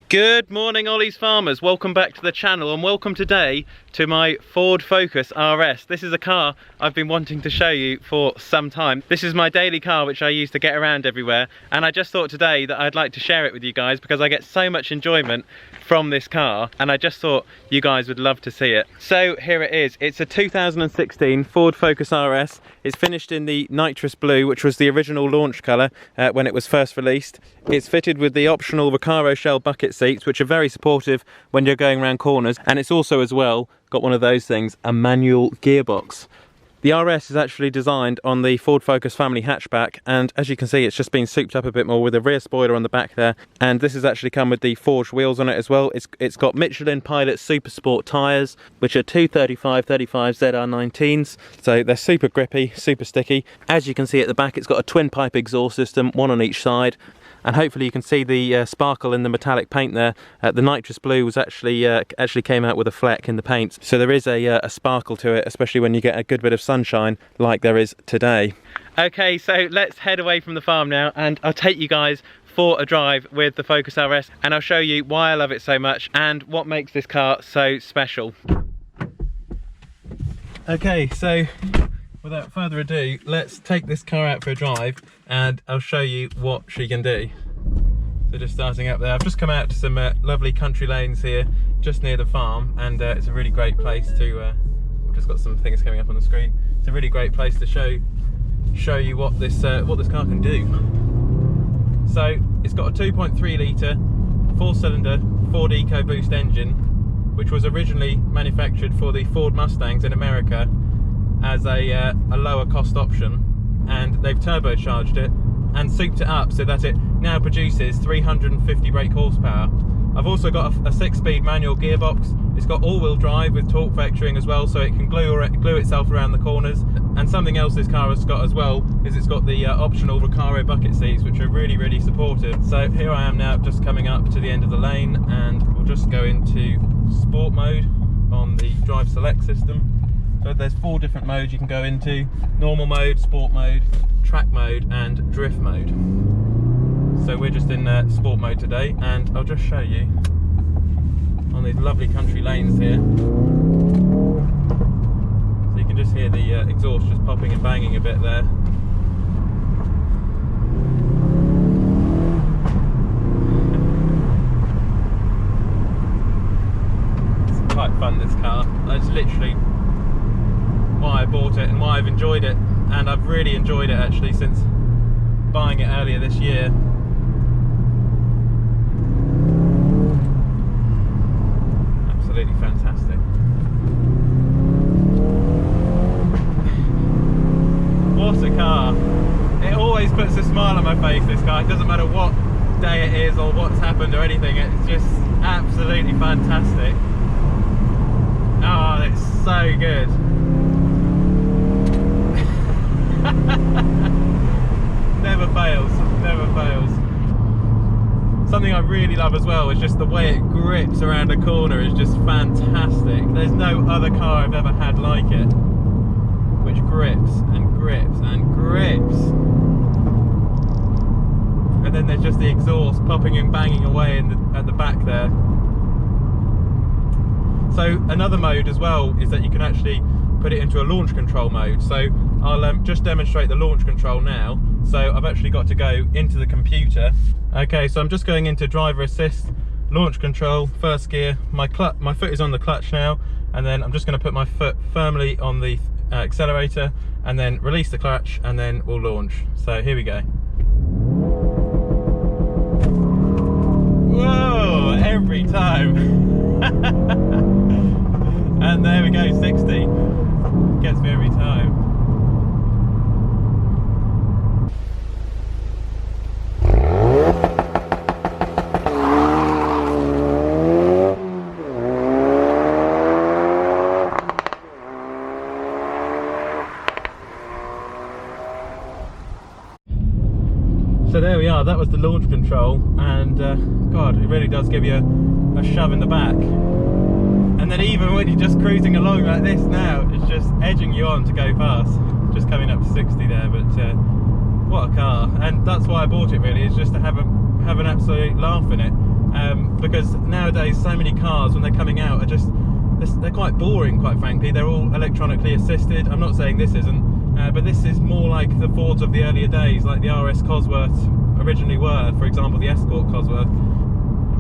Good morning, Ollie's farmers. Welcome back to the channel and welcome today to my Ford Focus RS. This is a car I've been wanting to show you for some time. This is my daily car which I use to get around everywhere, and I just thought today that I'd like to share it with you guys because I get so much enjoyment from this car and I just thought you guys would love to see it. So here it is. It's a 2016 Ford Focus RS. It's finished in the nitrous blue, which was the original launch colour when it was first released. It's fitted with the optional Recaro shell bucket seats, which are very supportive when you're going around corners, and it's also as well got one of those things, a manual gearbox. The RS is actually designed on the Ford Focus family hatchback, and as you can see it's just been souped up a bit more with a rear spoiler on the back there, and this has actually come with the forged wheels on it as well. It's got Michelin Pilot Super Sport tyres, which are 235/35 ZR19s, so they're super grippy, super sticky. As you can see at the back, it's got a twin pipe exhaust system, one on each side. And hopefully you can see the sparkle in the metallic paint there. The nitrous blue was actually came out with a fleck in the paint, so there is a sparkle to it, especially when you get a good bit of sunshine like there is today. Okay, so let's head away from the farm now, and I'll take you guys for a drive with the Focus RS, and I'll show you why I love it so much and what makes this car so special. Okay, so without further ado, let's take this car out for a drive and I'll show you what she can do. So just starting up there, I've just come out to some lovely country lanes here just near the farm, and it's a really great place to, we've just got some things coming up on the screen. It's a really great place to show you what this car can do. So it's got a 2.3 litre 4-cylinder Ford EcoBoost engine, which was originally manufactured for the Ford Mustangs in America as a lower cost option, and they've turbocharged it and souped it up so that it now produces 350 brake horsepower. I've also got a 6-speed manual gearbox. It's got all-wheel drive with torque vectoring as well, so it can glue itself around the corners. And something else this car has got as well is it's got the optional Recaro bucket seats, which are really supportive. So here I am now, just coming up to the end of the lane, and we'll just go into sport mode on the drive select system. So there's 4 different modes you can go into: normal mode, sport mode, track mode and drift mode. So we're just in sport mode today, and I'll just show you on these lovely country lanes here. So you can just hear the exhaust just popping and banging a bit there. It's quite fun, this car. It's literally why I bought it and why I've enjoyed it, and I've really enjoyed it actually since buying it earlier this year. Absolutely fantastic. What a car. It always puts a smile on my face, this car. It doesn't matter what day it is or what's happened or anything, it's just absolutely fantastic. Oh, it's so good. Never fails, never fails. Something I really love as well is just the way it grips around a corner is just fantastic. There's no other car I've ever had like it, which grips and grips and grips. And then there's just the exhaust popping and banging away at the back there. So another mode as well is that you can actually put it into a launch control mode. So I'll just demonstrate the launch control now. So I've actually got to go into the computer. Okay, so I'm just going into driver assist, launch control, first gear. My foot is on the clutch now, and then I'm just going to put my foot firmly on the accelerator and then release the clutch, and then we'll launch. So here we go. Whoa, every time. And there we go, 60. Gets me every time. So there we are, that was the launch control, and God, it really does give you a shove in the back. And then even when you're just cruising along like this now, it's just edging you on to go fast. Just coming up to 60 there, but what a car. And that's why I bought it really, is just to have an absolute laugh in it. because nowadays so many cars when they're coming out are just, they're quite boring, quite frankly. They're all electronically assisted. I'm not saying this isn't, but this is more like the Fords of the earlier days, like the RS Cosworth originally were, for example the Escort Cosworth.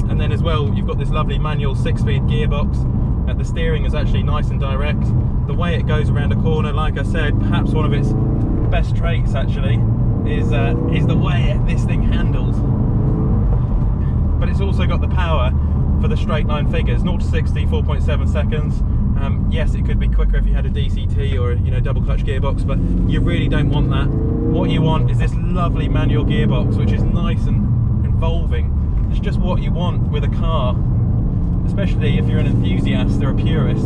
And then as well you've got this lovely manual 6-speed gearbox. The steering is actually nice and direct. The way it goes around a corner, like I said, perhaps one of its best traits actually is the way this thing handles. But it's also got the power for the straight line figures, 0 to 60, 4.7 seconds. Yes, it could be quicker if you had a DCT or double clutch gearbox, but you really don't want that. What you want is this lovely manual gearbox, which is nice and involving. It's just what you want with a car, especially if you're an enthusiast or a purist.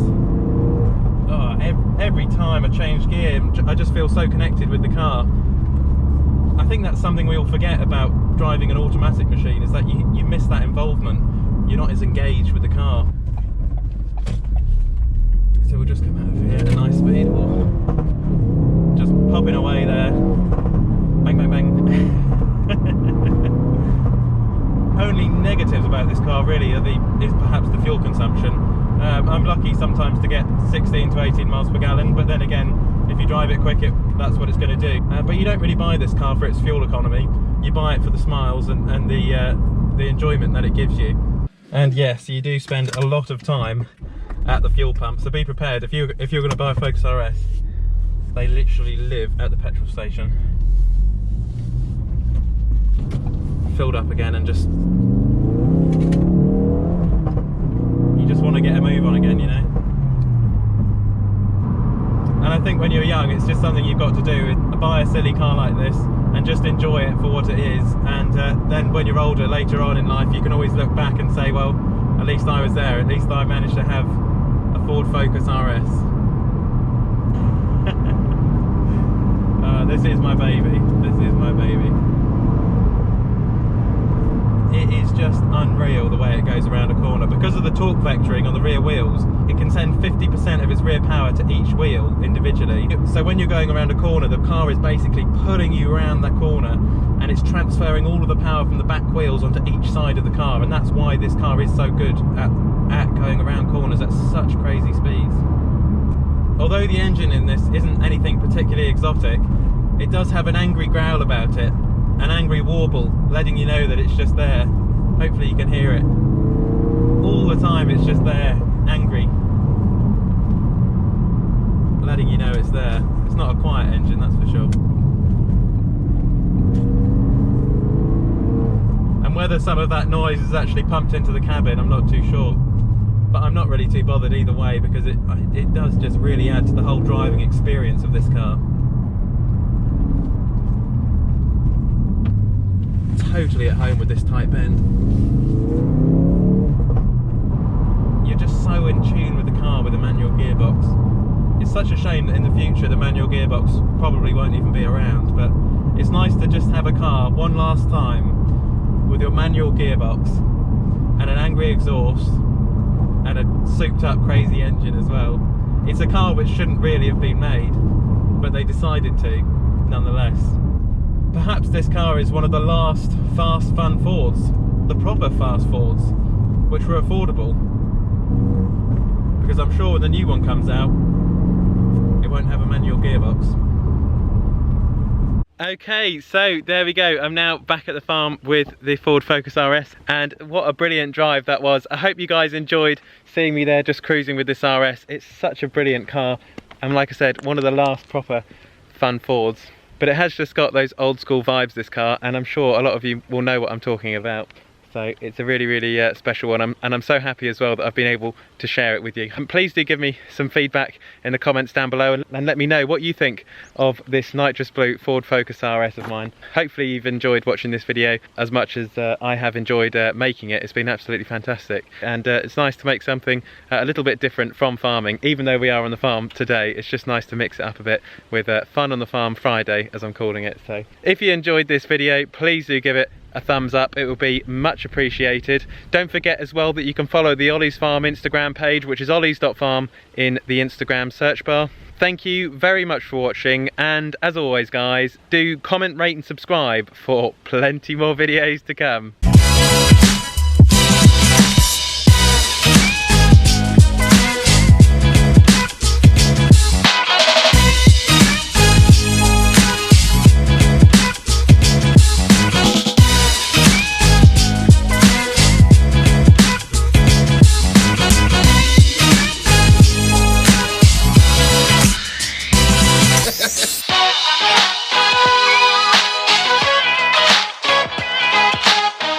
Oh, every time I change gear, I just feel so connected with the car. I think that's something we all forget about driving an automatic machine, is that you miss that involvement. You're not as engaged with the car. So we'll just come out of here at a nice speed. Just popping away there. Bang, bang, bang. Only negatives about this car really is perhaps the fuel consumption. I'm lucky sometimes to get 16 to 18 miles per gallon, but then again, if you drive it quick, that's what it's going to do. But you don't really buy this car for its fuel economy. You buy it for the smiles and the enjoyment that it gives you. And yes, you do spend a lot of time at the fuel pump, so be prepared. If you're going to buy a Focus RS, they literally live at the petrol station. Filled up again, and you just want to get a move on again, And I think when you're young, it's just something you've got to do. Buy a silly car like this and just enjoy it for what it is, and then when you're older, later on in life, you can always look back and say, well, at least I was there, at least I managed to have a Ford Focus RS. This is my baby, this is my baby. It is just unreal the way it goes around a corner. Because of the torque vectoring on the rear wheels, it can send 50% of its rear power to each wheel individually. So when you're going around a corner, the car is basically pulling you around that corner, and it's transferring all of the power from the back wheels onto each side of the car, and that's why this car is so good at going around corners at such crazy speeds. Although the engine in this isn't anything particularly exotic, it does have an angry growl about it. An angry warble, letting you know that it's just there. Hopefully you can hear it. All the time it's just there, angry. Letting you know it's there. It's not a quiet engine, that's for sure. And whether some of that noise is actually pumped into the cabin, I'm not too sure. But I'm not really too bothered either way, because it does just really add to the whole driving experience of this car. Totally at home with this tight bend. You're just so in tune with the car with the manual gearbox. It's such a shame that in the future the manual gearbox probably won't even be around, but it's nice to just have a car one last time with your manual gearbox and an angry exhaust and a souped up crazy engine as well. It's a car which shouldn't really have been made, but they decided to nonetheless. Perhaps this car is one of the last fast, fun Fords, the proper fast Fords, which were affordable. Because I'm sure when the new one comes out, it won't have a manual gearbox. Okay, so there we go. I'm now back at the farm with the Ford Focus RS, and what a brilliant drive that was. I hope you guys enjoyed seeing me there just cruising with this RS. It's such a brilliant car, and like I said, one of the last proper fun Fords. But it has just got those old school vibes, this car, and I'm sure a lot of you will know what I'm talking about. So it's a really, really special one, and I'm so happy as well that I've been able to share it with you. And please do give me some feedback in the comments down below, and let me know what you think of this nitrous blue Ford Focus RS of mine. Hopefully you've enjoyed watching this video as much as I have enjoyed making it. It's been absolutely fantastic, and it's nice to make something a little bit different from farming. Even though we are on the farm today, it's just nice to mix it up a bit with Fun on the Farm Friday, as I'm calling it. So if you enjoyed this video, please do give it a thumbs up, it will be much appreciated. Don't forget as well that you can follow the Olly's Farm Instagram page, which is ollys.farm in the Instagram search bar. Thank you very much for watching, and as always guys, do comment, rate and subscribe for plenty more videos to come.